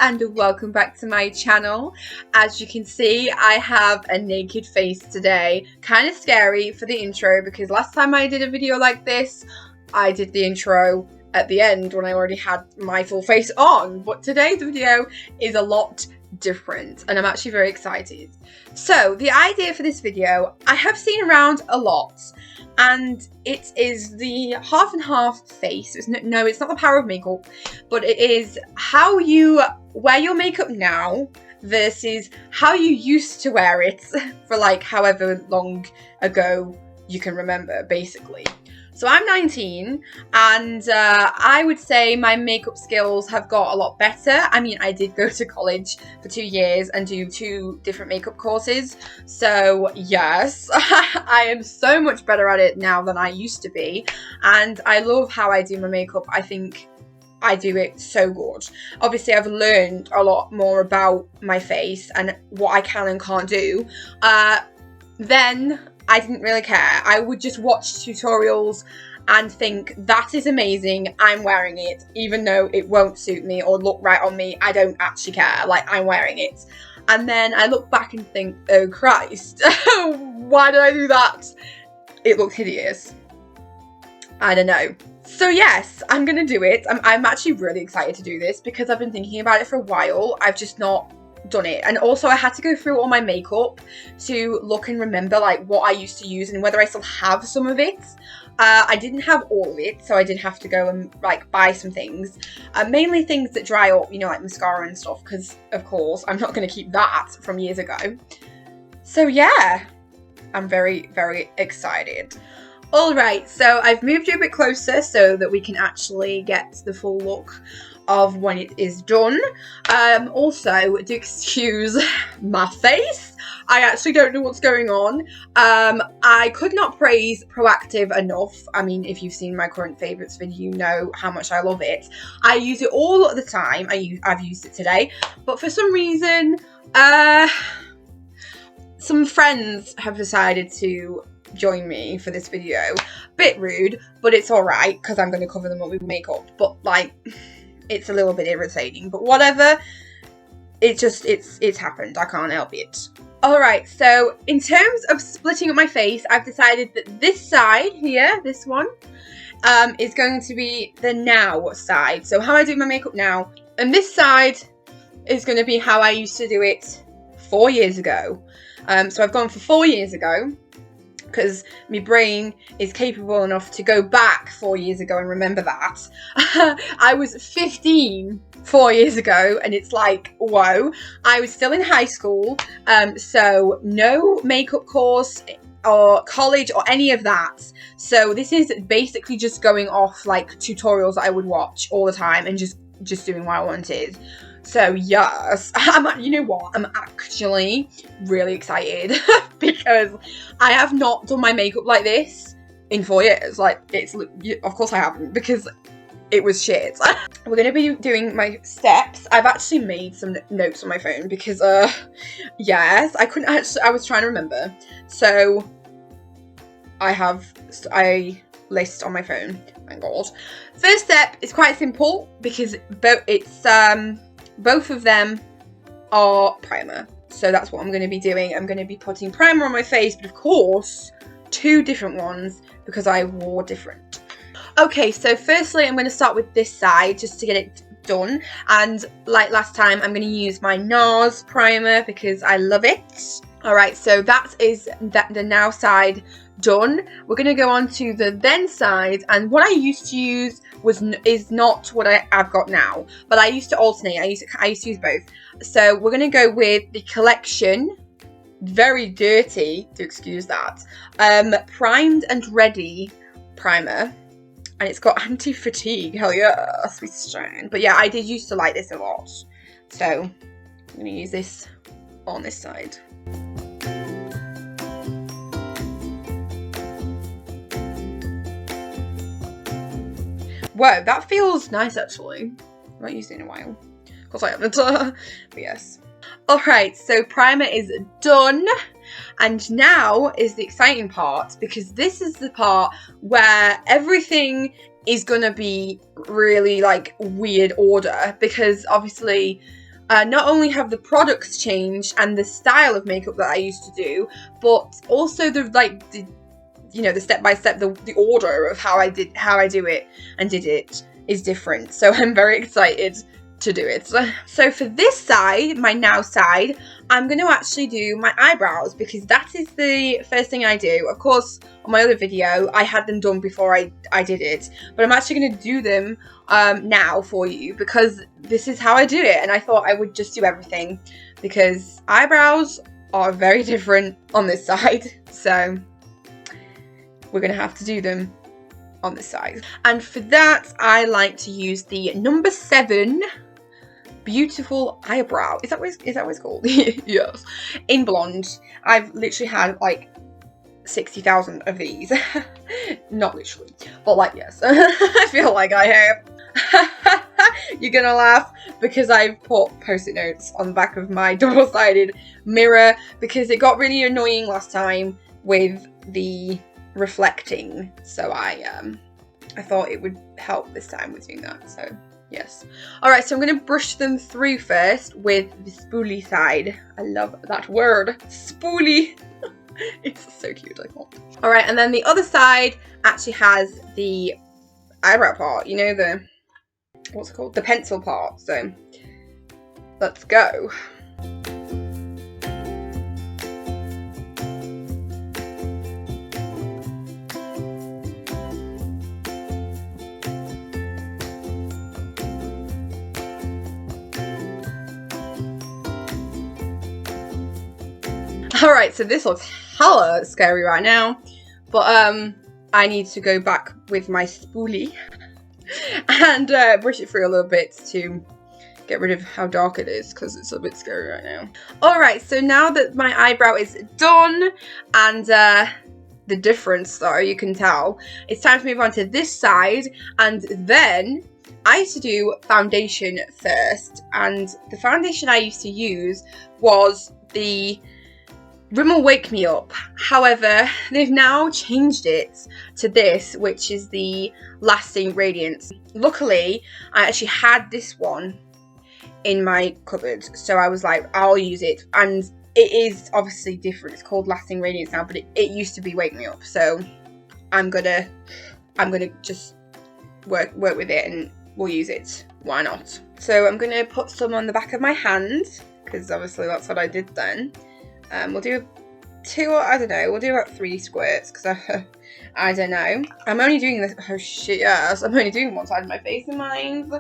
and welcome back to my channel. As you can see, I have a naked face today. Kind of scary for the intro because last time I did a video like this, I did the intro at the end when I already had my full face on. But today's video is a lot different and I'm actually very excited. So the idea for this video I have seen around a lot, and it is the half and half face. It's no, it's not the power of makeup, but it is how you wear your makeup now versus how you used to wear it for like however long ago you can remember, basically. So I'm 19 and I would say my makeup skills have got a lot better. I mean, I did go to college for 2 years and do 2 different makeup courses. So yes, I am so much better at it now than I used to be. And I love how I do my makeup. I think I do it so good. Obviously, I've learned a lot more about my face and what I can and can't do. Then I didn't really care. I would just watch tutorials and think, that is amazing, I'm wearing it, even though it won't suit me or look right on me. I don't actually care, like, I'm wearing it. And then I look back and think, oh Christ, why did I do that? It looked hideous. I don't know. So yes, I'm gonna do it. I'm actually really excited to do this because I've been thinking about it for a while. I've just not done it, and also I had to go through all my makeup to look and remember like what I used to use and whether I still have some of it. I didn't have all of it, so I did have to go and like buy some things, mainly things that dry up, you know, like mascara and stuff, because of course I'm not going to keep that from years ago. So yeah, I'm very excited. Alright, so I've moved you a bit closer so that we can actually get the full look of when it is done. Also, do excuse my face. I actually don't know what's going on. I could not praise Proactive enough. I mean, if you've seen my current favourites video, you know how much I love it. I use it all the time. I've used it today, but for some reason, some friends have decided to join me for this video. Bit rude, but it's alright because I'm going to cover them up with makeup, but like, it's a little bit irritating, but whatever. It's happened. I can't help it. Alright, so in terms of splitting up my face, I've decided that this side here, this one, is going to be the now side. So how I do my makeup now. And this side is going to be how I used to do it 4 years ago. So I've gone for 4 years ago, because my brain is capable enough to go back 4 years ago and remember that. I was 15 4 years ago, and it's like, whoa. I was still in high school, so no makeup course or college or any of that. So this is basically just going off like tutorials that I would watch all the time and just doing what I wanted. So yes, you know what, I'm actually really excited because I have not done my makeup like this in 4 years. Like, of course I haven't, because it was shit. We're going to be doing my steps. I've actually made some notes on my phone because, yes, I was trying to remember. So I have a list on my phone, thank God. First step is quite simple because both of them are primer. So that's what I'm going to be doing. I'm going to be putting primer on my face, but of course, 2 different ones because I wore different. Okay, so firstly, I'm going to start with this side just to get it done. And like last time, I'm going to use my NARS primer because I love it. Alright, so that is the now side done. We're going to go on to the then side, and what I used to use is not what I've got now, but I used to alternate. I used to use both. So we're going to go with the Collection, very dirty, to excuse that, Primed and Ready primer, and it's got anti-fatigue. Hell yeah, sweet strain. But yeah, I did used to like this a lot, so I'm going to use this on this side. Whoa, that feels nice actually. I've not used it in a while. Of course I haven't, but yes. Alright, so primer is done. And now is the exciting part, because this is the part where everything is gonna be really like weird order, because obviously not only have the products changed and the style of makeup that I used to do, but also the step by step, the order of how I do it and did it is different. So I'm very excited to do it. So for this side, my now side, I'm going to actually do my eyebrows because that is the first thing I do. Of course, on my other video, I had them done before I did it, but I'm actually going to do them now for you because this is how I do it, and I thought I would just do everything because eyebrows are very different on this side, so we're going to have to do them on this side. And for that, I like to use the number 7 beautiful eyebrow. Is that what it's called? Yes. In blonde. I've literally had like 60,000 of these. Not literally, but like, yes. I feel like I have. You're gonna laugh because I've put post-it notes on the back of my double-sided mirror because it got really annoying last time with the reflecting, so I thought it would help this time with doing that, so yes. Alright, so I'm going to brush them through first with the spoolie side. I love that word, spoolie. It's so cute, I can't. Alright, and then the other side actually has the eyebrow part, you know, the, what's it called? The pencil part, so let's go. Alright, so this looks hella scary right now, but I need to go back with my spoolie and brush it through a little bit to get rid of how dark it is because it's a bit scary right now. Alright, so now that my eyebrow is done and the difference though, you can tell, it's time to move on to this side, and then I used to do foundation first, and the foundation I used to use was the Rimmel Wake Me Up. However, they've now changed it to this, which is the Lasting Radiance. Luckily, I actually had this one in my cupboard, so I was like, I'll use it. And it is obviously different. It's called Lasting Radiance now, but it used to be Wake Me Up. So I'm gonna just work with it and we'll use it. Why not? So I'm gonna put some on the back of my hand because obviously that's what I did then. We'll do 2, I don't know, we'll do about 3 squirts, because I don't know. I'm only doing this, oh shit, yes, I'm only doing one side of my face and mine.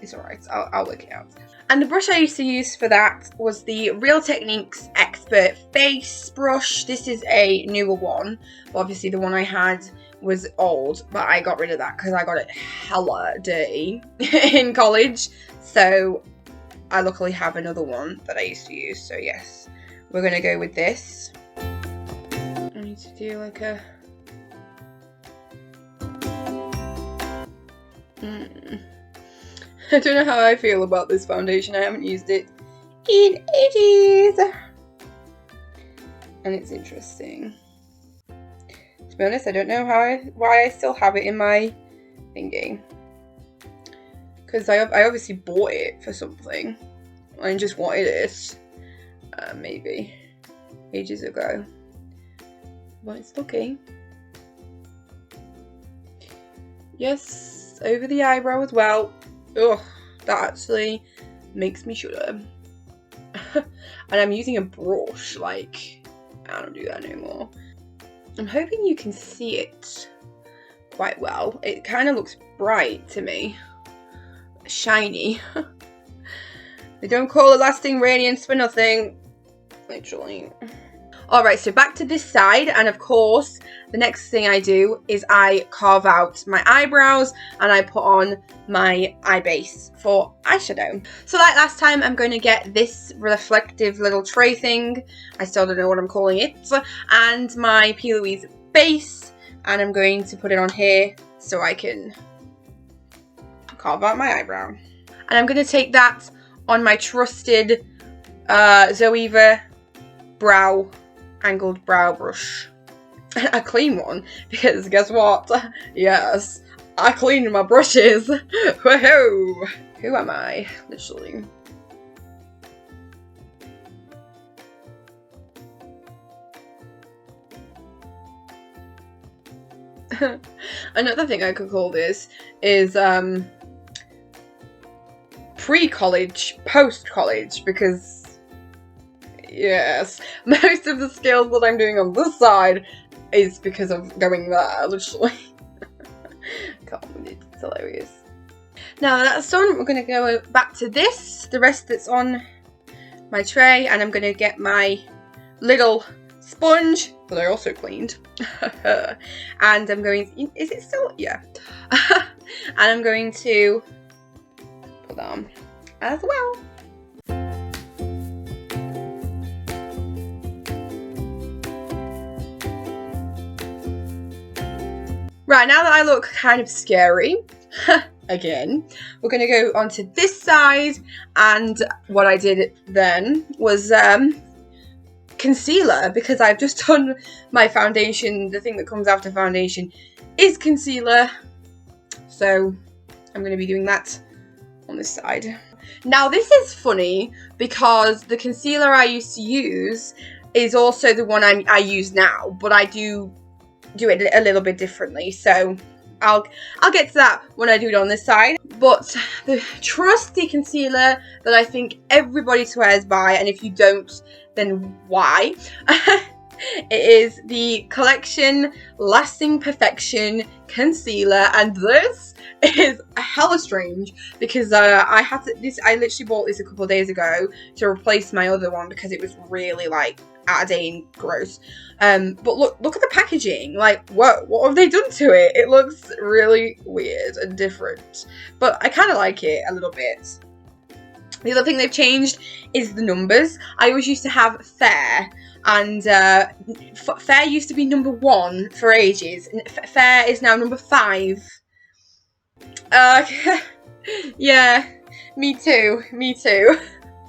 It's alright, I'll work it out. And the brush I used to use for that was the Real Techniques Expert Face Brush. This is a newer one, but obviously the one I had was old, but I got rid of that because I got it hella dirty in college. So I luckily have another one that I used to use, so yes. We're going to go with this. I need to do like a... I don't know how I feel about this foundation. I haven't used it in ages. And it's interesting. To be honest, I don't know why I still have it in my thingy. Because I obviously bought it for something. I just wanted it. Maybe ages ago, but it's looking. Yes, over the eyebrow as well. Ugh, that actually makes me shudder. And I'm using a brush, like, I don't do that anymore. I'm hoping you can see it quite well. It kind of looks bright to me, shiny. They don't call it Lasting Radiance for nothing. Literally. Alright, so back to this side, and of course the next thing I do is I carve out my eyebrows and I put on my eye base for eyeshadow. So like last time, I'm going to get this reflective little tray thing, I still don't know what I'm calling it, and my P. Louise base, and I'm going to put it on here so I can carve out my eyebrow. And I'm going to take that on my trusted Zoeva angled brow brush. A clean one, because guess what? Yes, I cleaned my brushes. Woohoo! Who am I? Literally. Another thing I could call this is pre-college, post-college, because yes, most of the skills that I'm doing on this side is because of going there, literally. Can't believe it, it's hilarious. Now that's done, we're going to go back to this, the rest that's on my tray, and I'm going to get my little sponge that I also cleaned. And I'm going to, is it still? Yeah. And I'm going to put that on as well. Right, now that I look kind of scary, again, we're going to go onto this side, and what I did then was concealer, because I've just done my foundation. The thing that comes after foundation is concealer, so I'm going to be doing that on this side. Now this is funny because the concealer I used to use is also the one I use now, but I do it a little bit differently, so I'll get to that when I do it on this side. But the trusty concealer that I think everybody swears by, and if you don't, then why? It is the Collection Lasting Perfection Concealer, and this is hella strange because I literally bought this a couple of days ago to replace my other one because it was really like out of date and gross. But look at the packaging. Like, what have they done to it? It looks really weird and different, but I kind of like it a little bit. The other thing they've changed is the numbers. I always used to have Fair, and Fair used to be number 1 for ages, and Fair is now number 5. Yeah, me too.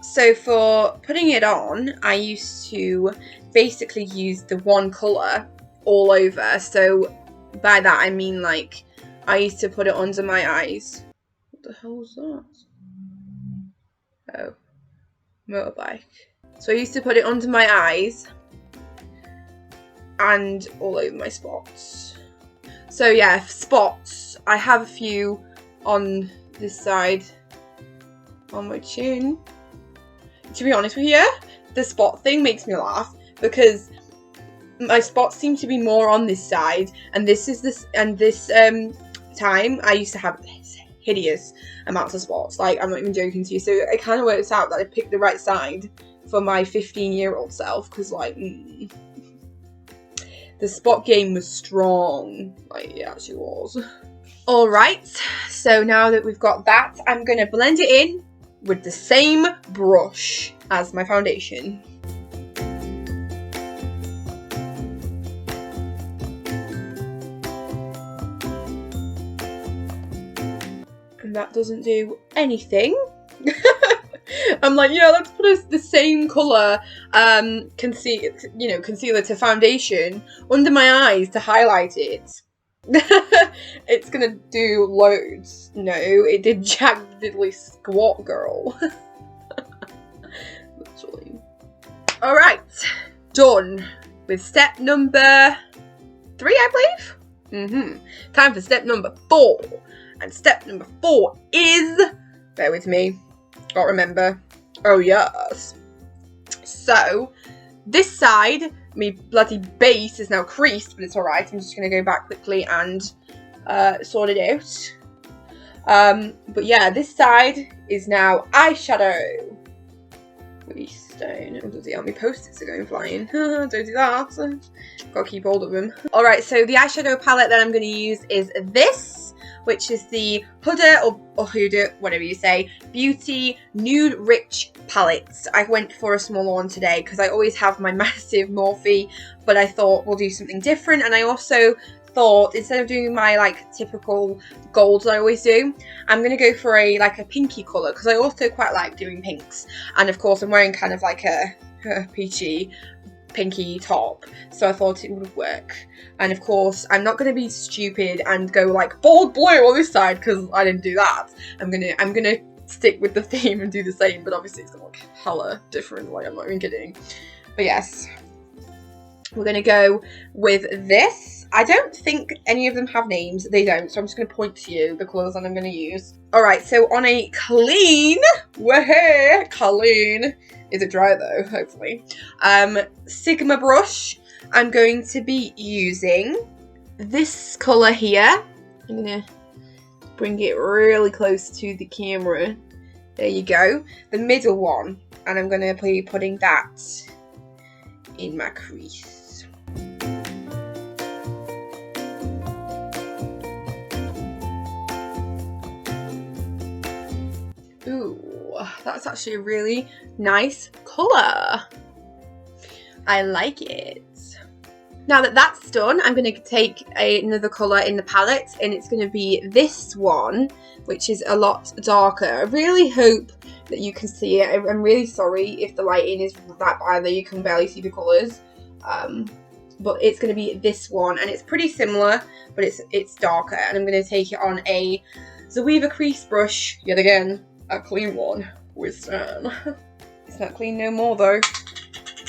So for putting it on, I used to basically use the one colour all over. So by that I mean, like, I used to put it under my eyes. What the hell was that? Oh, motorbike. So I used to put it under my eyes and all over my spots. So yeah, spots. I have a few on this side on my chin. To be honest with you, the spot thing makes me laugh because my spots seem to be more on this side, and this time I used to have hideous amounts of spots. Like, I'm not even joking to you. So it kind of works out that I picked the right side for my 15-year-old self, because like the spot game was strong. Like, it actually was. Alright, so now that we've got that, I'm going to blend it in with the same brush as my foundation. And that doesn't do anything. I'm like, yeah, let's put the same colour concealer to foundation under my eyes to highlight it. It's gonna do loads. No, it did jack diddly squat, girl. Literally. Alright, done with step number 3, I believe. Time for step number 4. And step number 4 is, bear with me, gotta remember, oh yes. So, this side, my bloody base is now creased, but it's alright. I'm just going to go back quickly and sort it out. But yeah, this side is now eyeshadow. Release stone. Oh, bloody hell, my post-its are going flying. Don't do that. Gotta keep hold of them. Alright, so the eyeshadow palette that I'm going to use is this, which is the Huda, or Huda, whatever you say, Beauty Nude Rich palette. I went for a smaller one today because I always have my massive Morphe, but I thought we'll do something different. And I also thought, instead of doing my like typical golds I always do, I'm going to go for a pinky colour, because I also quite like doing pinks. And of course I'm wearing kind of like a peachy pinky top, so I thought it would work. And of course I'm not going to be stupid and go like bold blue on this side, because I didn't do that. I'm gonna stick with the theme and do the same, but obviously it's gonna look hella different. Like, I'm not even kidding. But yes, we're gonna go with this, I don't think any of them have names. They don't, so I'm just going to point to you the colours that I'm going to use. Alright, so on a clean, clean, is it dry though, hopefully, Sigma brush, I'm going to be using this colour here. I'm going to bring it really close to the camera. There you go. The middle one. And I'm going to be putting that in my crease. Ooh, that's actually a really nice colour. I like it. Now that that's done, I'm going to take another colour in the palette, and it's going to be this one, which is a lot darker. I really hope that you can see it. I'm really sorry if the lighting is that bad that you can barely see the colours. But it's going to be this one, and it's pretty similar, but it's darker. And I'm going to take it on a Zoeva crease brush, yet again, a clean one with Stan. It's not clean no more though.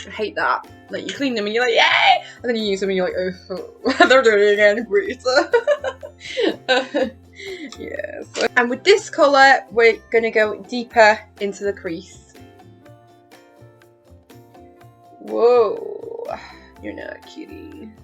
I hate that. Like, you clean them and you're like, yay! And then you use them and you're like, oh, they're doing it again, great. Yes. And with this colour, we're going to go deeper into the crease. Whoa, you're not kidding.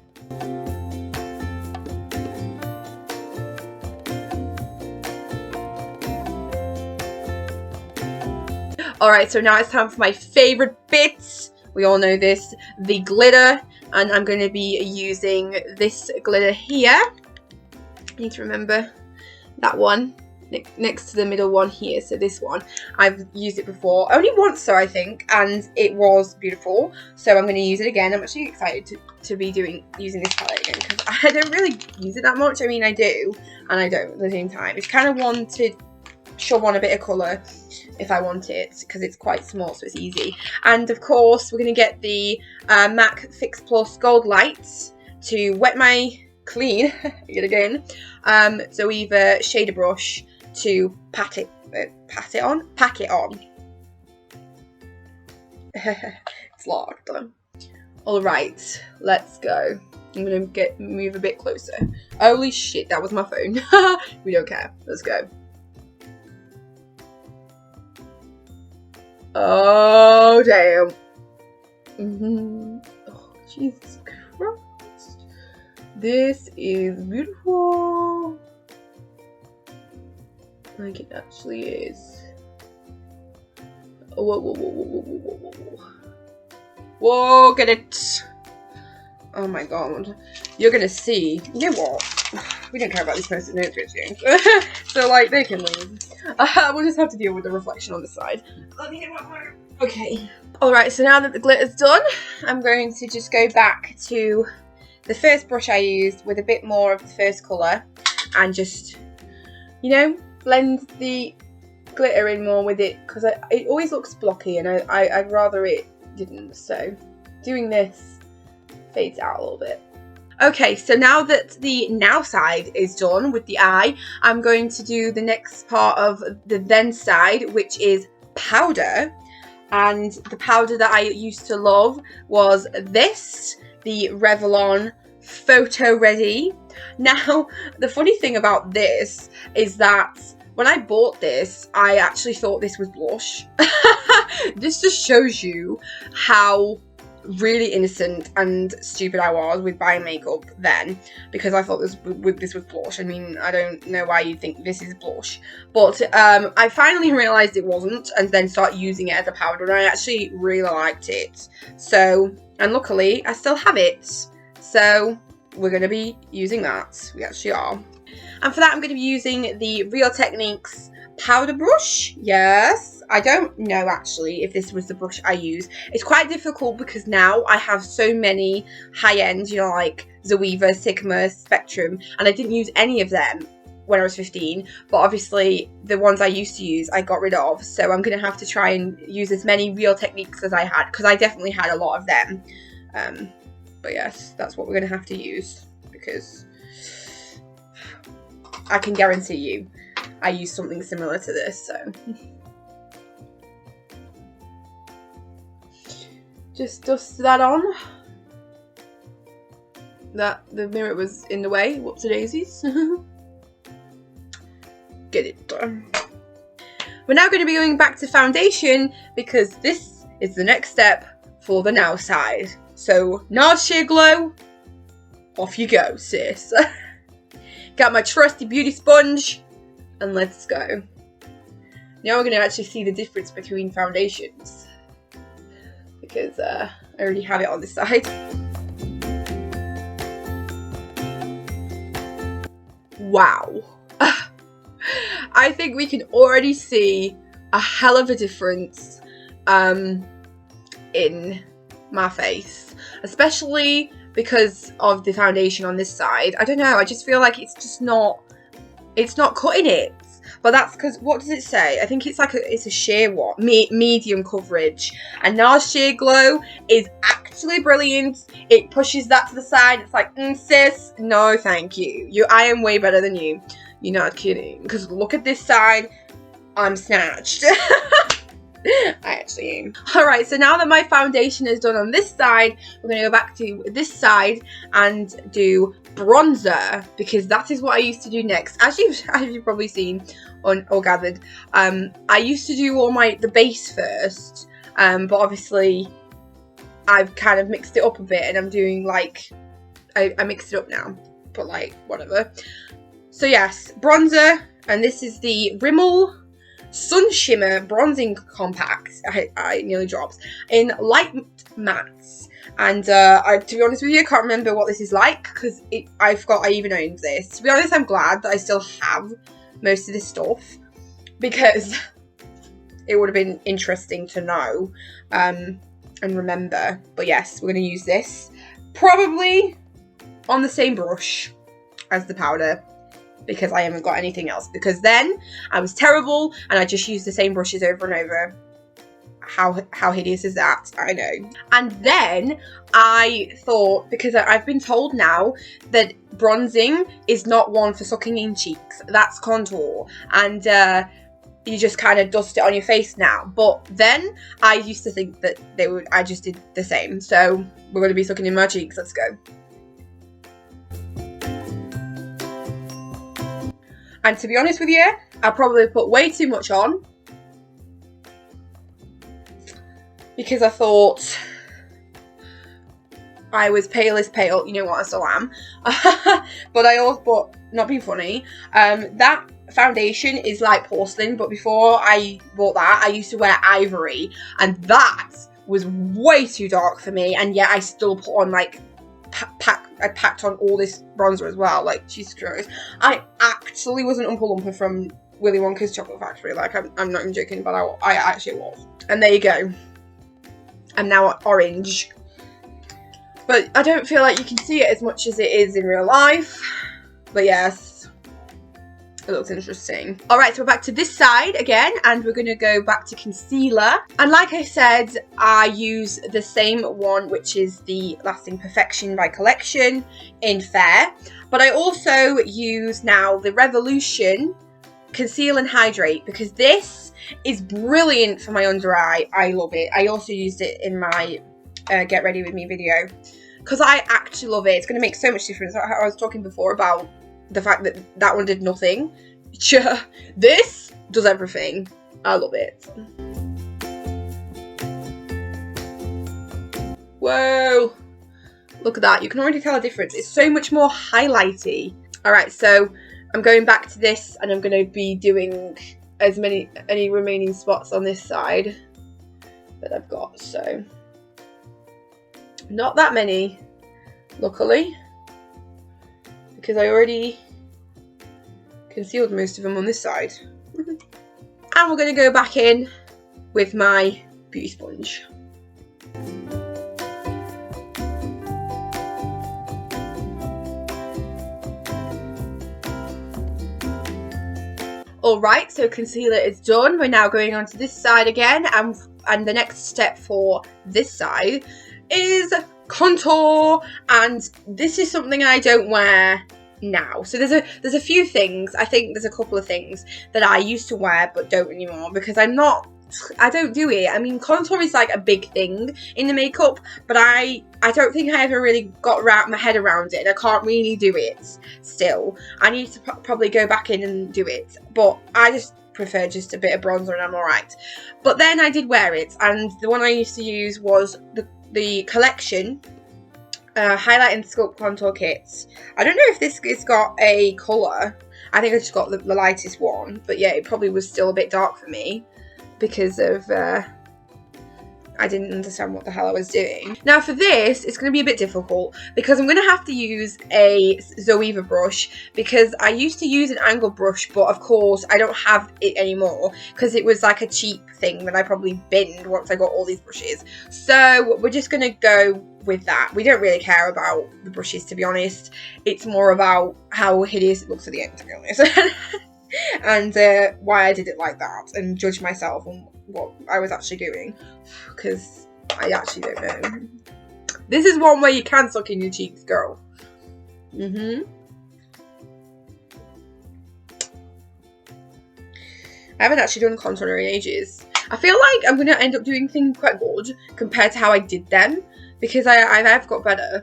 Alright, so now it's time for my favourite bits. We all know this, the glitter, and I'm going to be using this glitter here. I need to remember that one next to the middle one here, so this one. I've used it before, only once though, I think, and it was beautiful, so I'm going to use it again. I'm actually excited to be using this palette again, because I don't really use it that much. I mean, I do, and I don't at the same time. It's kind of one to show on a bit of colour if I want it, because it's quite small, so it's easy. And of course, we're going to get the MAC Fix Plus Gold Lights to wet my clean, yet again, Zoeva shader brush to pack it on. It's locked. Alright, let's go. I'm going to move a bit closer. Holy shit, that was my phone. We don't care. Let's go. Oh, damn. Oh, Jesus Christ. This is beautiful. Like, it actually is. Whoa, whoa, whoa, whoa, whoa, whoa, whoa, whoa. Whoa, get it. Oh my god. You're gonna see. You know what? We don't care about these person's notes things. So, like, they can leave. We'll just have to deal with the reflection on the side. Let me get one more. Okay. Alright, so now that the glitter's done, I'm going to just go back to the first brush I used with a bit more of the first colour and just, you know, blend the glitter in more with it, because it always looks blocky and I'd rather it didn't. So doing this fades out a little bit. Okay, so now that the now side is done with the eye, I'm going to do the next part of the then side, which is powder. And the powder that I used to love was this, the Revlon Photo Ready. Now, the funny thing about this is that when I bought this, I actually thought this was blush. This just shows you how really innocent and stupid I was with buying makeup then, because I thought this was blush. I mean, I don't know why you'd think this is blush, but I finally realised it wasn't, and then started using it as a powder, and I actually really liked it. So, and luckily I still have it, so we're going to be using that. We actually are. And for that, I'm going to be using the Real Techniques powder brush. Yes, I don't know actually if this was the brush I used. It's quite difficult because now I have so many high-end, you know, like Zoeva, Sigma, Spectrum, and I didn't use any of them when I was 15, but obviously the ones I used to use I got rid of, so I'm going to have to try and use as many Real Techniques as I had, because I definitely had a lot of them. But yes, that's what we're going to have to use, because I can guarantee you I used something similar to this, so. Just dust that on. that the mirror was in the way. Whoopsie daisies. Get it done. We're now going to be going back to foundation because this is the next step for the now side. So, NARS Sheer Glow, off you go, sis. Got my trusty beauty sponge, and let's go. Now we're going to actually see the difference between foundations because I already have it on this side. Wow. I think we can already see a hell of a difference in my face, especially because of the foundation on this side. I don't know, I just feel like it's not cutting it. But that's because, what does it say? I think it's like it's a sheer what? Medium coverage. And NARS Sheer Glow is actually brilliant. It pushes that to the side. It's like, sis, no thank you. I am way better than you. You're not kidding. Because look at this side. I'm snatched. I actually am. Alright, so now that my foundation is done on this side, we're going to go back to this side and do bronzer, because that is what I used to do next. As you've probably seen or gathered, I used to do all the base first, but obviously I've kind of mixed it up a bit, and I'm doing like, I mixed it up now, but like, whatever. So yes, bronzer, and this is the Rimmel Sun Shimmer Bronzing Compact. I nearly dropped. In light mattes. And to be honest with you, I can't remember what this is like because I forgot I even owned this. To be honest, I'm glad that I still have most of this stuff because it would have been interesting to know and remember. But yes, we're going to use this probably on the same brush as the powder, because I haven't got anything else, because then I was terrible and I just used the same brushes over and over. How hideous is that? I know. And then I thought, because I've been told now that bronzing is not one for sucking in cheeks, that's contour, and you just kind of dust it on your face now. But then I used to think that I just did the same. So we're going to be sucking in my cheeks. Let's go. And to be honest with you, I probably put way too much on because I thought I was pale as pale. You know what, I still am. But not being funny, that foundation is like porcelain, but before I bought that, I used to wear ivory, and that was way too dark for me, and yet I still put on like I packed on all this bronzer as well. Like, Jesus Christ, I actually was an Oompa Loompa from Willy Wonka's Chocolate Factory. Like, I'm not even joking, but I actually was. And there you go. I'm now orange. But I don't feel like you can see it as much as it is in real life. But yes, it looks interesting. Alright, so we're back to this side again, and we're going to go back to concealer. And like I said, I use the same one, which is the Lasting Perfection by Collection in Fair. But I also use now the Revolution Conceal and Hydrate, because this is brilliant for my under eye. I love it. I also used it in my Get Ready With Me video, because I actually love it. It's going to make so much difference. I was talking before about the fact that that one did nothing. This does everything. I love it. Whoa, look at that. You can already tell a difference. It's so much more highlighty. Alright, so I'm going back to this, and I'm going to be doing any remaining spots on this side that I've got. So not that many, luckily, because I already concealed most of them on this side. And we're going to go back in with my beauty sponge. Alright, so concealer is done. We're now going on to this side again, and the next step for this side is contour, and this is something I don't wear now. So there's a few things. I think there's a couple of things that I used to wear but don't anymore, because I'm not I don't do it. I mean, contour is like a big thing in the makeup, but I don't think I ever really got my head around it, and I can't really do it still. I need to probably go back in and do it, but I just prefer just a bit of bronzer and I'm alright. But then I did wear it, and the one I used to use was the Collection Highlight and Sculpt Contour Kit. I don't know if this has got a colour. I think I just got the lightest one, but yeah, it probably was still a bit dark for me because of I didn't understand what the hell I was doing. Now for this, it's going to be a bit difficult because I'm going to have to use a Zoeva brush, because I used to use an angled brush, but of course I don't have it anymore because it was like a cheap thing that I probably binned once I got all these brushes. So we're just going to go with that. We don't really care about the brushes, to be honest. It's more about how hideous it looks at the end, to be honest. And why I did it like that, and judge myself on what I was actually doing, because I actually don't know. This is one where you can suck in your cheeks, girl. I haven't actually done contour in ages. I feel like I'm going to end up doing things quite good compared to how I did them, because I've got better.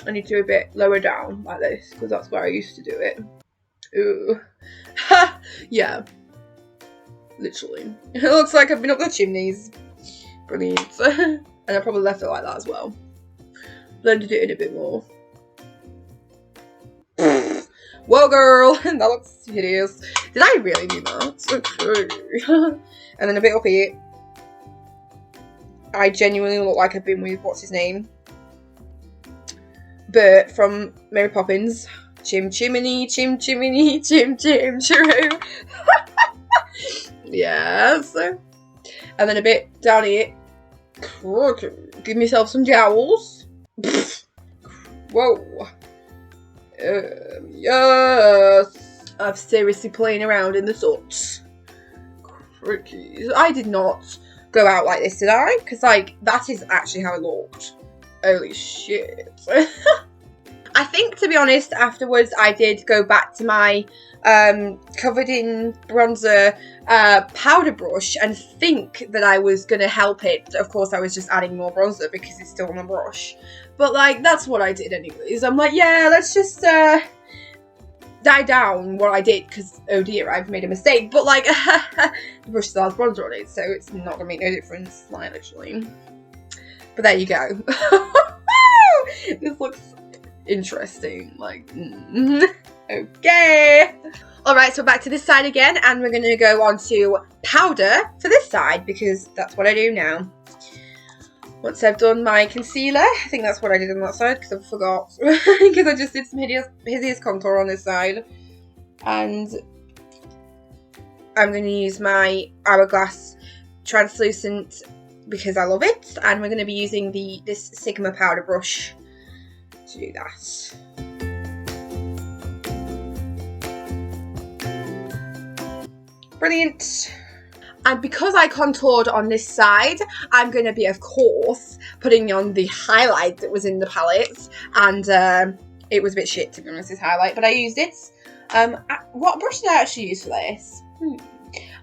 I need to do a bit lower down like this, because that's where I used to do it. Ooh. Ha! Yeah. Literally. It looks like I've been up the chimneys. Brilliant. And I probably left it like that as well. Blended it in a bit more. Whoa, girl! That looks hideous. Did I really do that? Okay. And then a bit up here. I genuinely look like I've been with, what's his name? Bert from Mary Poppins. Chim chimney, chim chimney, chim chim chiroo. Yes. And then a bit down here. Give myself some jowls. Whoa. Yes. I'm seriously playing around in the soot. Crickies. I did not go out like this, did I? Because, like, that is actually how it looked. Holy shit. I think, to be honest, afterwards I did go back to my covered in bronzer powder brush and think that I was going to help it. Of course, I was just adding more bronzer because it's still on the brush. But, like, that's what I did anyways. I'm like, yeah, let's just die down what I did, because, oh dear, I've made a mistake. But, like, the brush still has bronzer on it, so it's not going to make no difference, like, literally. But there you go. This looks interesting, like, okay. Alright, so back to this side again, and we're going to go on to powder for this side, because that's what I do now. Once I've done my concealer, I think that's what I did on that side, because I forgot, because I just did some hideous contour on this side. And I'm going to use my Hourglass translucent because I love it, and we're going to be using this Sigma powder brush to do that. Brilliant. And because I contoured on this side, I'm going to be, of course, putting on the highlight that was in the palette, and it was a bit shit, to be honest, this highlight, but I used it. What brush did I actually use for this?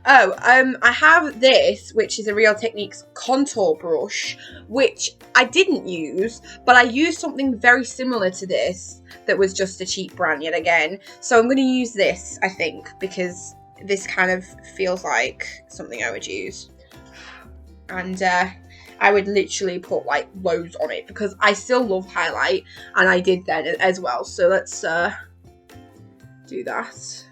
I have this, which is a Real Techniques contour brush, which I didn't use, but I used something very similar to this that was just a cheap brand yet again. So I'm going to use this, I think, because this kind of feels like something I would use. And I would literally put, like, loads on it, because I still love highlight, and I did then as well. So let's do that.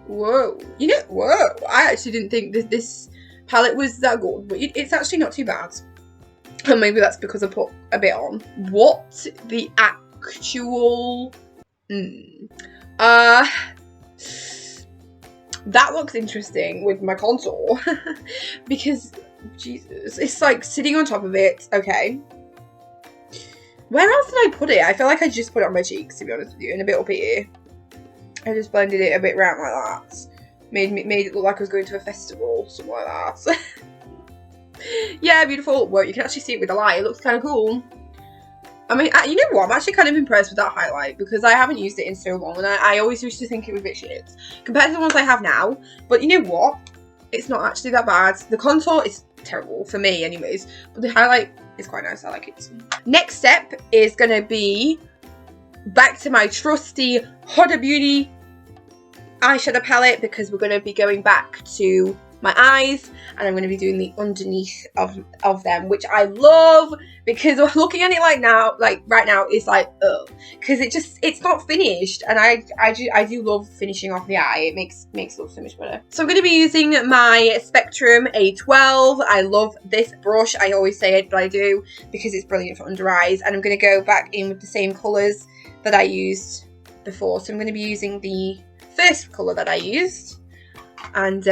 Whoa, you know, whoa, I actually didn't think that this palette was that good, but it's actually not too bad. And maybe that's because I put a bit on. What the actual... That looks interesting with my contour. Because, Jesus, it's like sitting on top of it. Okay. Where else did I put it? I feel like I just put it on my cheeks, to be honest with you, and a bit up here. I just blended it a bit round like that. Made it look like I was going to a festival, something like that. Yeah, beautiful. Well, you can actually see it with the light. It looks kind of cool. I mean, you know what? I'm actually kind of impressed with that highlight, because I haven't used it in so long, and I always used to think it was a bit shit compared to the ones I have now. But you know what? it's not actually that bad. The contour is terrible for me anyways, but the highlight is quite nice. I like it. Next step is going to be back to my trusty Huda Beauty eyeshadow palette, because we're going to be going back to my eyes, and I'm going to be doing the underneath of them, which I love, because looking at it right now is like, ugh, because it's not finished, and I do love finishing off the eye. It makes it look so much better. So I'm going to be using my Spectrum A12. I love this brush. I always say it, but I do, because it's brilliant for under eyes, and I'm going to go back in with the same colours that I used before. So I'm going to be using the first colour that I used, and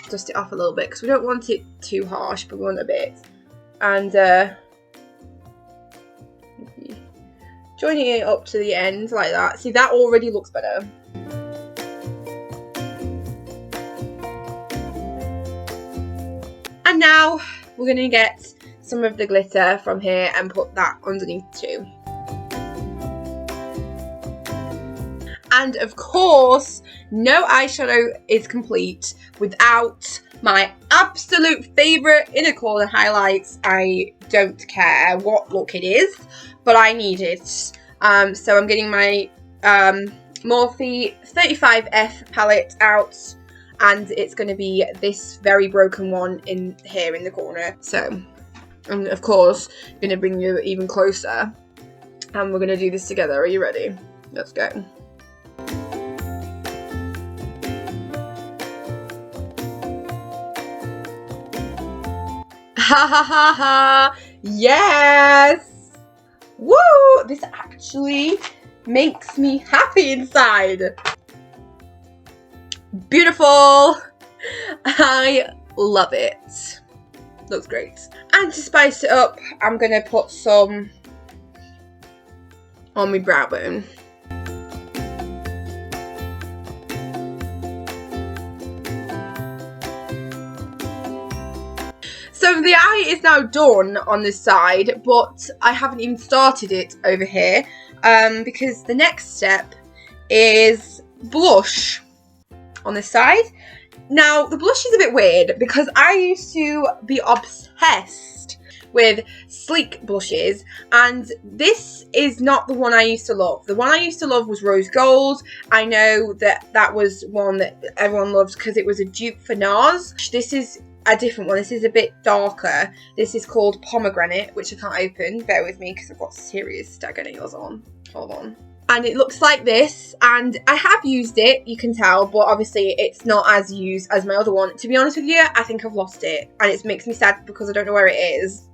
dust it off a little bit, because we don't want it too harsh, but we want a bit. And joining it up to the end like that. See, that already looks better. And now we're going to get some of the glitter from here and put that underneath too. And of course, no eyeshadow is complete without my absolute favourite inner corner highlights. I don't care what look it is, but I need it. So I'm getting my Morphe 35F palette out, and it's going to be this very broken one in here in the corner. So I'm of course going to bring you even closer, and we're going to do this together. Are you ready? Let's go. Ha ha ha ha! Yes! Woo! This actually makes me happy inside. Beautiful! I love it. Looks great. And to spice it up, I'm gonna put some on my brow bone. So the eye is now done on this side, but I haven't even started it over here, because the next step is blush on this side. Now, the blush is a bit weird, because I used to be obsessed with sleek blushes, and this is not the one I used to love. The one I used to love was Rose Gold. I know that was one that everyone loved because it was a dupe for NARS. This is a different one. This is a bit darker. This is called Pomegranate, which I can't open. Bear with me, because I've got serious stagger nails on. Hold on. And it looks like this, and I have used it, you can tell, but obviously it's not as used as my other one. To be honest with you, I think I've lost it, and it makes me sad because I don't know where it is.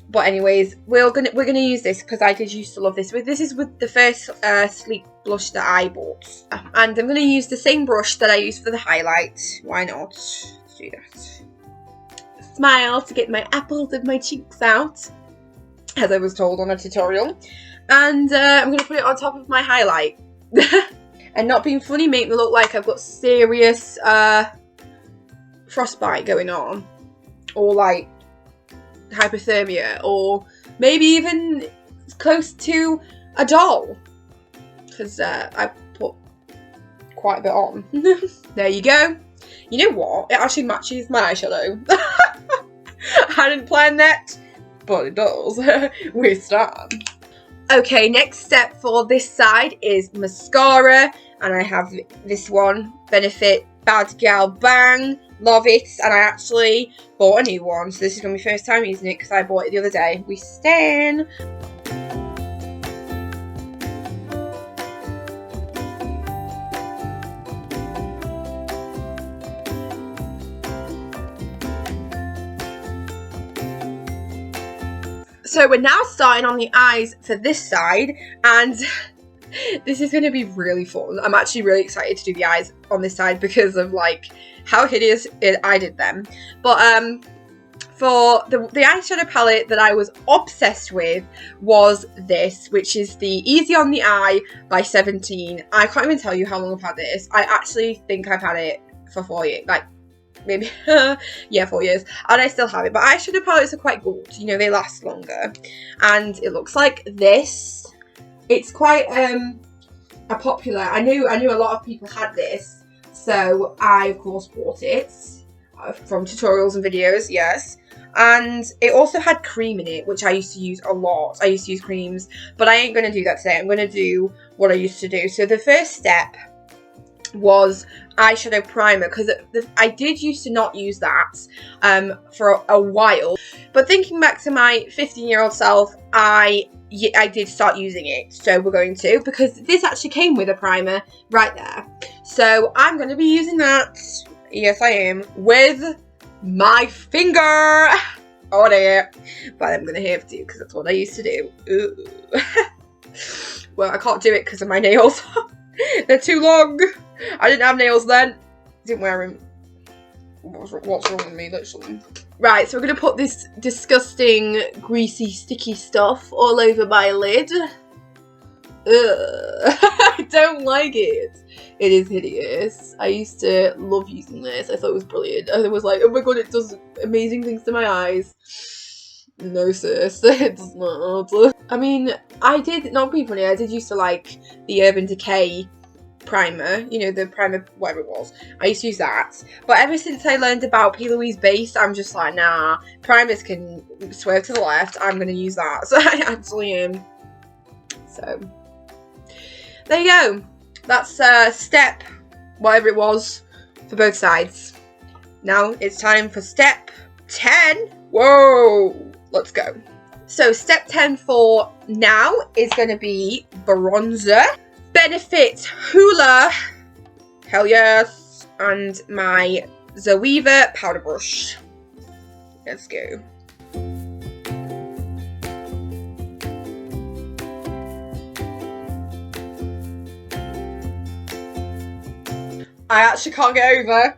But anyways, we're gonna use this, because I did used to love this. This is with the first sleek blush that I bought, and I'm gonna use the same brush that I used for the highlight. Why not? Let's do that. Smile to get my apples of my cheeks out, as I was told on a tutorial. And I'm going to put it on top of my highlight. And not being funny, make me look like I've got serious frostbite going on. Or like hypothermia. Or maybe even close to a doll. Because I put quite a bit on. There you go. You know what? It actually matches my eyeshadow. I didn't plan that, but it does. We're starting. Okay, next step for this side is mascara, and I have this one, Benefit Bad Gal Bang. Love it, and I actually bought a new one, so this is going to be my first time using it because I bought it the other day. We stan. So we're now starting on the eyes for this side, and this is going to be really fun. I'm actually really excited to do the eyes on this side because of like how hideous I did them. But for the eyeshadow palette that I was obsessed with was this, which is the Easy on the Eye by 17. I can't even tell you how long I've had this. I actually think I've had it for 4 years, like maybe, yeah, 4 years, and I still have it. But eyeshadow palettes are quite good, you know, they last longer. And it looks like this. It's quite a popular, I knew a lot of people had this, So I, of course, bought it from tutorials and videos, yes. And it also had cream in it, which I used to use a lot. I used to use creams, but I ain't going to do that today. I'm going to do what I used to do. So the first step was eyeshadow primer, because I did used to not use that for a while. But thinking back to my 15-year-old self, I did start using it. So we're going to, because this actually came with a primer right there. So I'm going to be using that. Yes, I am. With my finger. Oh dear. But I'm going to have to, because that's what I used to do. Ooh. Well, I can't do it because of my nails. They're too long. I didn't have nails then. Didn't wear them. What's wrong with me, literally? Right, so we're going to put this disgusting, greasy, sticky stuff all over my lid. Ugh. I don't like it. It is hideous. I used to love using this. I thought it was brilliant. I was like, oh my god, it does amazing things to my eyes. No sis, it does not. I mean, I did, not being funny, I did used to like the Urban Decay primer, you know, the primer, whatever it was. I used to use that. But ever since I learned about P. Louise base, I'm just like, nah, primers can swerve to the left. I'm going to use that. So I actually am. So, there you go. That's step, whatever it was, for both sides. Now it's time for step 10. Whoa, let's go. So step 10 for now is going to be bronzer. Benefit Hoola, hell yes, and my Zoeva powder brush. Let's go. I actually can't get over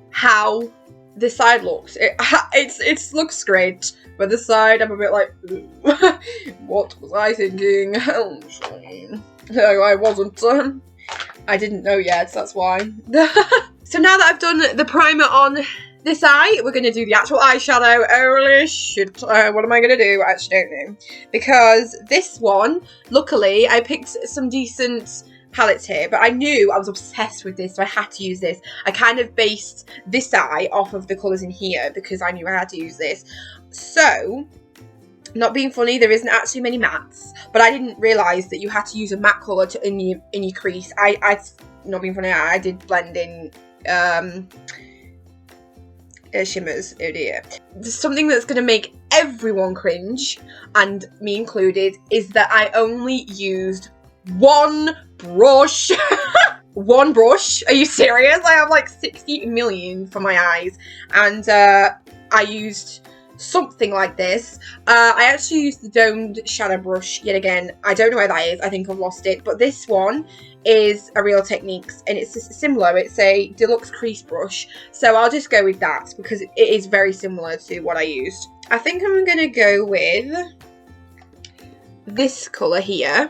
how this side looks. It looks great, but this side I'm a bit like, what was I thinking? No, I wasn't. I didn't know yet, that's why. So now that I've done the primer on this eye, we're going to do the actual eyeshadow. Holy shit, what am I going to do? I actually don't know. Because this one, luckily, I picked some decent palettes here, but I knew I was obsessed with this, so I had to use this. I kind of based this eye off of the colours in here because I knew I had to use this. So, not being funny, there isn't actually many mattes, but I didn't realise that you had to use a matte colour in your crease. I not being funny, I did blend in shimmers. Oh dear. Something that's going to make everyone cringe, and me included, is that I only used one brush. One brush? Are you serious? I have like 60 million for my eyes, and I used something like this. I actually used the domed shadow brush yet again. I don't know where that is. I think I've lost it. But this one is a Real Techniques, and it's similar. It's a deluxe crease brush. So I'll just go with that because it is very similar to what I used. I think I'm going to go with this colour here,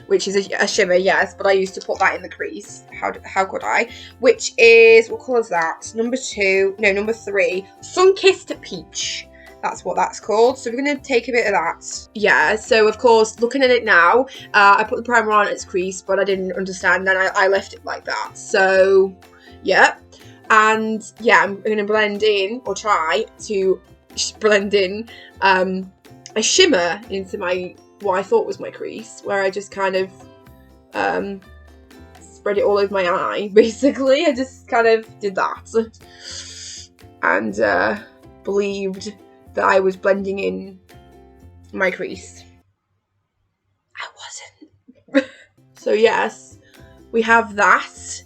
which is a shimmer, yes, but I used to put that in the crease. How could I? Which is, what colour is that? Number 3. Sun-Kissed Peach. That's what that's called. So we're going to take a bit of that. Yeah, so of course, looking at it now, I put the primer on its crease, but I didn't understand, and I left it like that. So, yeah. And yeah, I'm going to blend in, or try to blend in a shimmer into my, what I thought was my crease, where I just kind of spread it all over my eye, basically. I just kind of did that and believed that I was blending in my crease. I wasn't. So yes, we have that,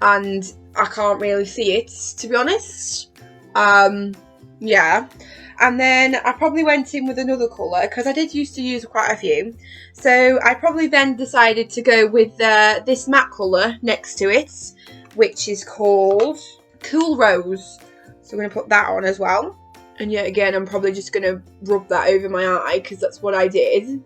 and I can't really see it, to be honest. Yeah. And then I probably went in with another colour, because I did used to use quite a few. So I probably then decided to go with this matte colour next to it, which is called Cool Rose. So I'm going to put that on as well. And yet again, I'm probably just going to rub that over my eye, because that's what I did.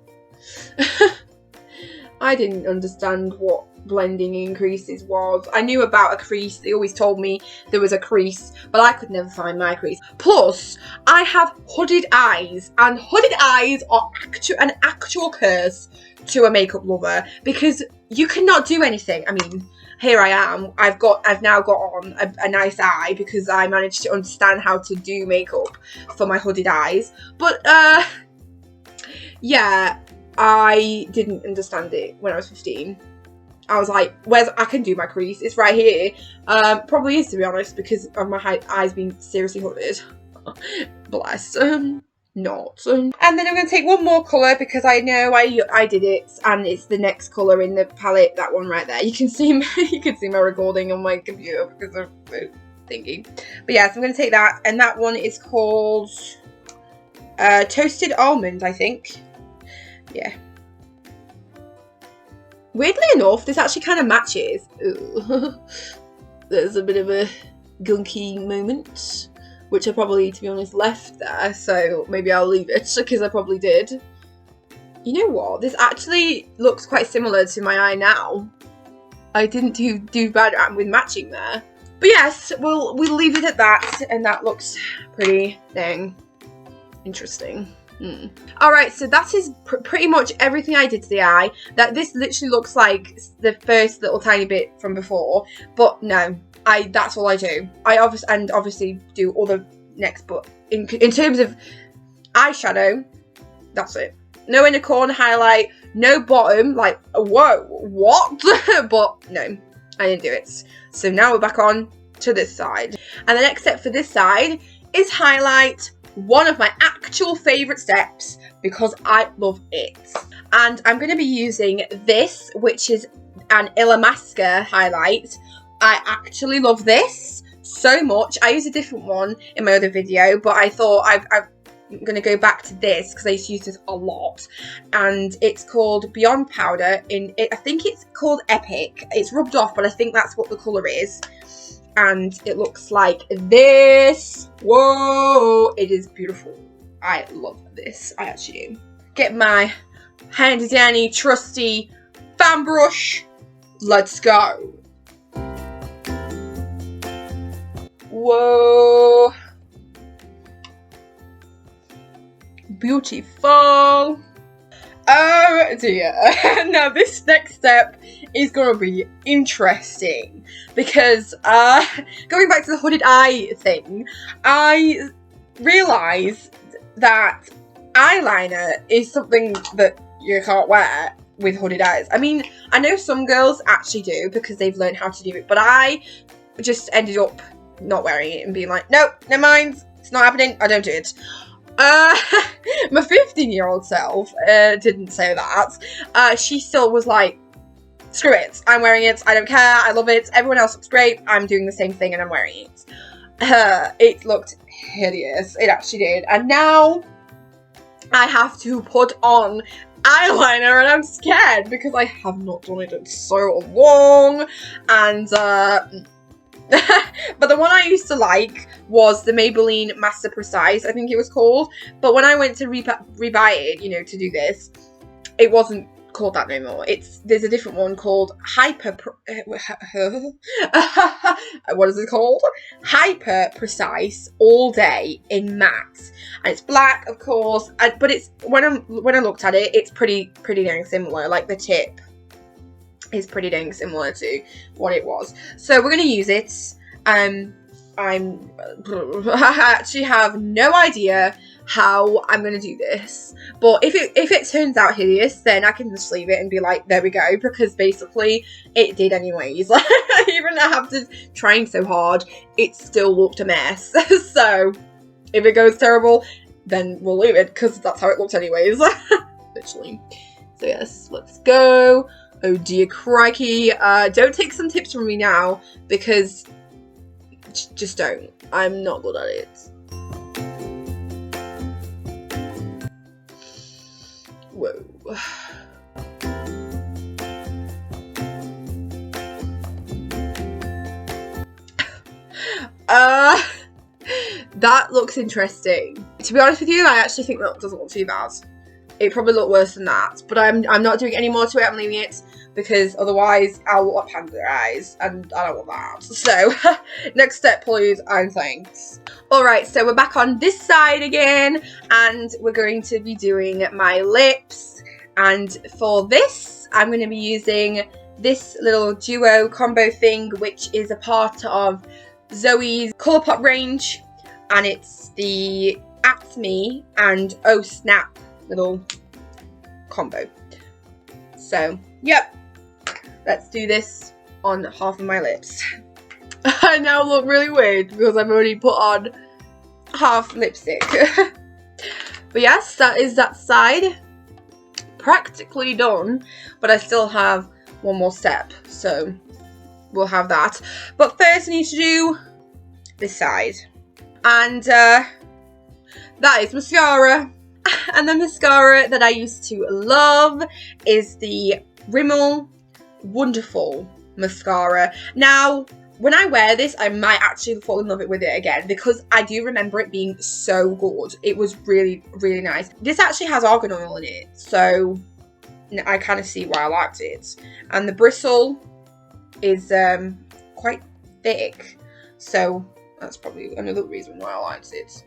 I didn't understand what blending in creases was. I knew about a crease. They always told me there was a crease, but I could never find my crease. Plus, I have hooded eyes, and hooded eyes are an actual curse to a makeup lover, because you cannot do anything. I mean, here I am. I've now got on a nice eye because I managed to understand how to do makeup for my hooded eyes. But yeah, I didn't understand it when I was 15. I was like, I can do my crease. It's right here. Probably is, to be honest, because of my eyes being seriously hooded. Bless. Not. And then I'm going to take one more colour because I know I did it, and it's the next colour in the palette, that one right there. You can see my recording on my computer because of the thingy. But yeah, so I'm going to take that, and that one is called Toasted Almond, I think. Yeah. Weirdly enough, this actually kind of matches. Ooh. There's a bit of a gunky moment, which I probably, to be honest, left there, so maybe I'll leave it, because I probably did. You know what? This actually looks quite similar to my eye now. I didn't do bad with matching there. But yes, we'll leave it at that, and that looks pretty dang interesting. Alright, so that is pretty much everything I did to the eye. This literally looks like the first little tiny bit from before, but no. That's all I do. I obviously do all the next, but in terms of eyeshadow, that's it. No inner corner highlight, no bottom, like, whoa, what? But no, I didn't do it. So now we're back on to this side. And the next step for this side is highlight, one of my actual favourite steps because I love it. And I'm going to be using this, which is an Illamasqua highlight. I actually love this so much. I used a different one in my other video, but I thought I'm going to go back to this because I used to use this a lot. And it's called Beyond Powder. I think it's called Epic. It's rubbed off, but I think that's what the colour is. And it looks like this. Whoa! It is beautiful. I love this. I actually do. Get my handy dandy trusty fan brush. Let's go. Whoa. Beautiful. Oh dear. Now this next step is going to be interesting because going back to the hooded eye thing, I realised that eyeliner is something that you can't wear with hooded eyes. I mean, I know some girls actually do because they've learned how to do it, but I just ended up not wearing it and being like, nope, never mind, it's not happening, I don't do it. My 15-year-old self didn't say that. She still was like, screw it, I'm wearing it, I don't care, I love it, everyone else looks great, I'm doing the same thing and I'm wearing it. It looked hideous, it actually did. And now I have to put on eyeliner and I'm scared because I have not done it in so long. And but the one I used to like was the Maybelline Master Precise, I think it was called. But when I went to rebuy it, you know, to do this, it wasn't called that no more. There's a different one called what is it called? Hyper Precise All Day in matte, and it's black, of course. But it's when I looked at it, it's pretty dang similar. Like the tip is pretty dang similar to what it was. So we're gonna use it. I actually have no idea how I'm gonna do this, but if it turns out hideous, then I can just leave it and be like, there we go, because basically it did anyways. Even after trying so hard, it still looked a mess. So if it goes terrible, then we'll leave it because that's how it looked anyways. Literally. So yes, let's go. Oh dear crikey. Don't take some tips from me now, because just don't. I'm not good at it. Whoa. That looks interesting. To be honest with you, I actually think that doesn't look too bad. It probably looked worse than that, but I'm not doing any more to it. I'm leaving it because otherwise I'll look like panda eyes, and I don't want that. So next step, please, and thanks. Alright, so we're back on this side again, and we're going to be doing my lips. And for this, I'm going to be using this little duo combo thing, which is a part of Zoe's Colourpop range, and it's the At Me and Oh Snap little combo. So, yep, let's do this on half of my lips. I now look really weird because I've already put on half lipstick. But yes, that is that side. Practically done, but I still have one more step, so we'll have that. But first I need to do this side. And that is mascara. And the mascara that I used to love is the Rimmel Wonderful mascara. Now, when I wear this, I might actually fall in love with it again because I do remember it being so good. It was really, really nice. This actually has argan oil in it, so I kind of see why I liked it. And the bristle is quite thick, so that's probably another reason why I liked it.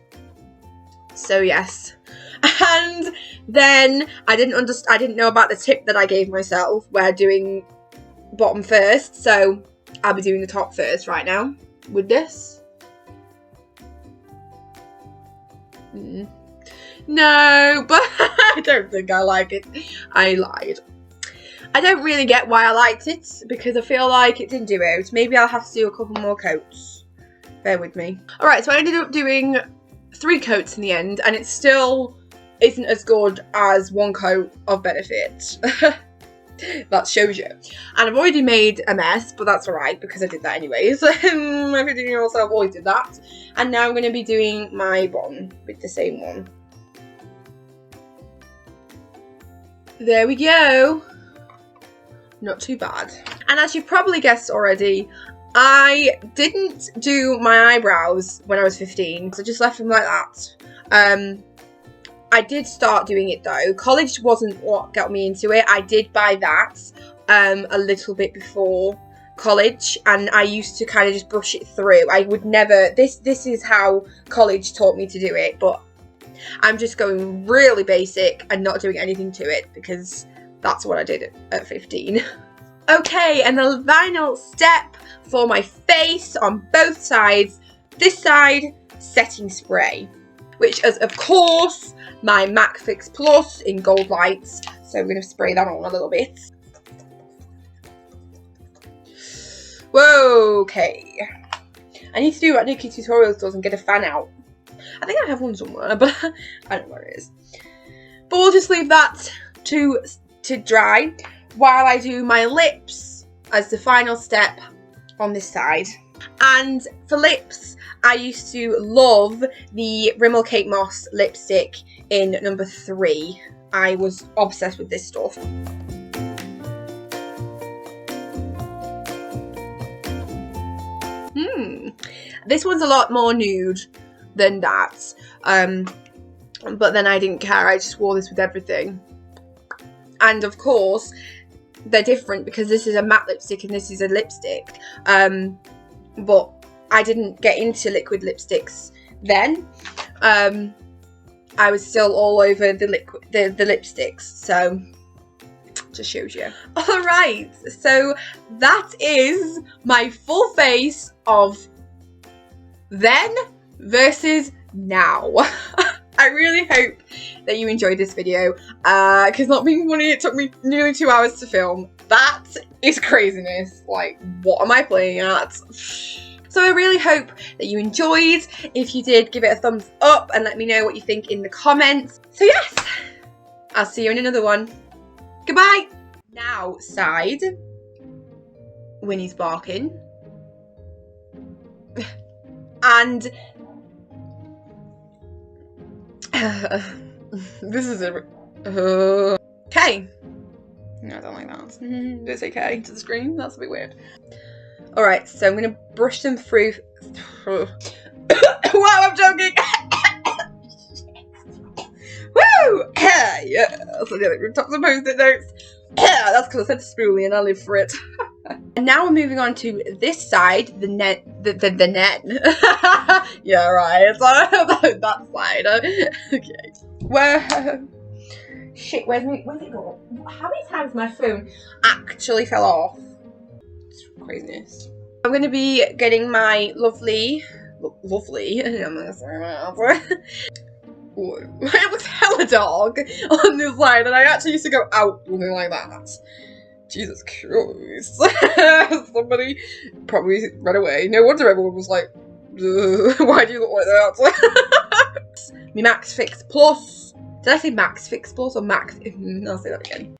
So yes, and then I didn't know about the tip that I gave myself where doing bottom first, so I'll be doing the top first right now with this. No, but I don't think I like it. I lied. I don't really get why I liked it because I feel like it didn't do it. Maybe I'll have to do a couple more coats. Bear with me. Alright, so I ended up doing 3 coats in the end, and it still isn't as good as 1 coat of Benefit. That shows you. And I've already made a mess, but that's alright because I did that anyways. My 15-year-old self always did that. And now I'm going to be doing my bottom with the same one. There we go. Not too bad. And as you've probably guessed already, I didn't do my eyebrows when I was 15, so I just left them like that. I did start doing it though. College wasn't what got me into it. I did buy that a little bit before college, and I used to kind of just brush it through. I would never, this is how college taught me to do it, but I'm just going really basic and not doing anything to it because that's what I did at 15. Okay, and the final step for my face on both sides, this side, setting spray, which is of course my MAC Fix Plus in Gold Lights. So we're going to spray that on a little bit. Whoa, okay. I need to do what Nikki Tutorials does and get a fan out. I think I have one somewhere, but I don't know where it is. But we'll just leave that to dry while I do my lips as the final step on this side. And for lips, I used to love the Rimmel Kate Moss lipstick in number 3. I was obsessed with this stuff. This one's a lot more nude than that. But then I didn't care. I just wore this with everything. And of course, they're different because this is a matte lipstick and this is a lipstick. But I didn't get into liquid lipsticks then. I was still all over the lipsticks, so just shows you. Alright, so that is my full face of then versus now. I really hope that you enjoyed this video, because not being funny, it took me nearly 2 hours to film. That is craziness. Like, what am I playing at? So I really hope that you enjoyed. If you did, give it a thumbs up and let me know what you think in the comments. So yes, I'll see you in another one. Goodbye. Now, side. Winnie's barking. And this is a okay. No, I don't like that. It's okay to the screen. That's a bit weird. Alright, so I'm going to brush them through. Wow, I'm joking! Woo! Yeah, so yeah, we've talked some post-it notes. That's because I said spoolie and I live for it. And now we're moving on to this side, the net. Yeah, right. So that side. Okay. Whoa. Shit, where's it go? How many times my phone actually fell off? It's craziness. I'm going to be getting my lovely, I'm gonna say that. It looks hella dark on this line, and I actually used to go out looking like that. Jesus Christ. Somebody probably ran away. No wonder everyone was like, why do you look like that? Me Max Fix Plus. Did I say Max Fix Plus or Max? I'll say that again.